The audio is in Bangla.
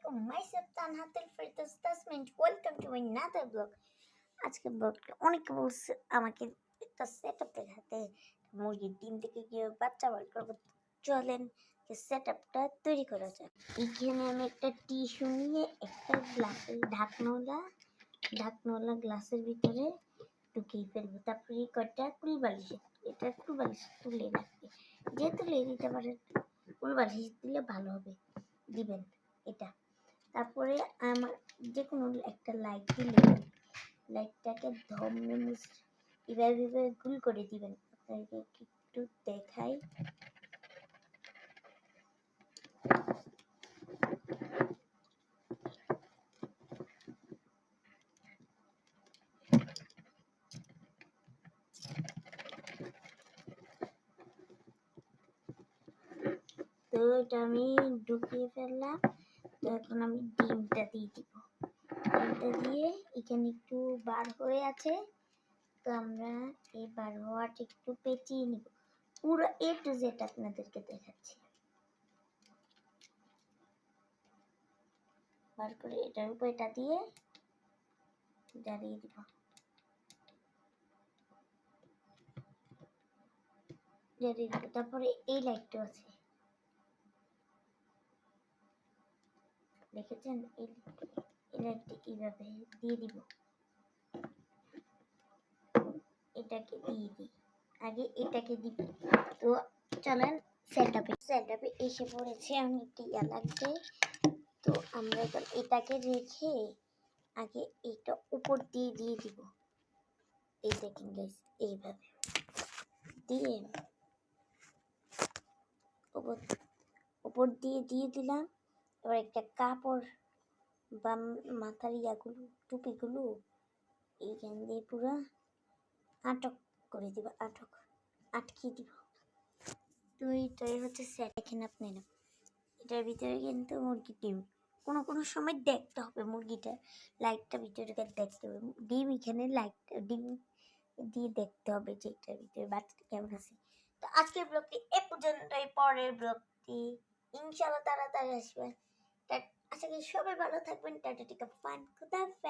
আলাইকুম, myself Tanhatul Ferdous Tasmin. Welcome to another blog. আজকে ব্লগটা অনেকে বলছে আমাকে একটা সেটআপ দেখাতে, মুরগির ডিম থেকে কিভাবে বাচ্চা বার করবো। চলেন সেটআপটা তৈরি করা যাক। এখানে আমি একটা টিস্যু নিয়ে একটা গ্লাসের ঢাকনাওয়ালা গ্লাসের ভিতরে ঢুকিয়ে ফেলবো। তারপরে কয়টা কুলবালিশ তুলে রাখবে, যে তুলে দিতে পারেন, কুলবালিশ দিলে ভালো হবে, দিবেন এটা। তারপরে আমার যে কোনো একটা লাইট দিলে লাইটটাকে ধমে এভাবে গুল করে দিবেন। আপনাকে একটু দেখাই। তো এটা আমি ঢুকিয়ে ফেললাম। তো এখন আমি ডিমটা দিয়ে দিব। ডিমটা দিয়ে এখানে একটু বার হয়ে আছে, তো আমরা এই বার হওয়াটা একটু পেঁচিয়ে নিব। পুরো A to Z আপনাদেরকে দেখাচ্ছি। বার করে এটার উপর এটা দিয়ে জ্বালিয়ে দিব। তারপরে এই লাইটটা আছে, দেখেছেন? এই লাইটটা এইভাবে দিয়ে দিব। এটাকে দিয়ে দিই, আগে এটাকে দিব। তো চলেন সেটআপে এসে পড়েছে। আমি একটু লাগছে। তো আমরা এখন এটাকে রেখে আগে এটা উপর দিয়ে দিব। এই দেখেন গাইস, এইভাবে দিয়ে উপর দিয়ে দিলাম। এবার একটা কাপড় বা মাথার ইয়াগুলো, টুপিগুলো এইখান দিয়ে পুরো আটক করে দিব, আটকে দিব। তো এইটাই হচ্ছে সেট। দেখেন আপনারা, এটার ভিতরে কিন্তু মুরগির ডিম। কোনো সময় দেখতে হবে মুরগিটা, লাইটটা ভিতরে দেখতে হবে। ডিম এখানে ডিম দিয়ে দেখতে হবে যে এটার ভিতরে বাচ্চাটা কেমন আছে। তো আজকের ব্লগটি এ পর্যন্তই। পরের ব্লগটি ইনশাআল্লাহ তাড়াতাড়ি আসবে। আশা করি সবাই ভালো থাকবেন। টাটা টিকা ফান, খুদা হাফেজ।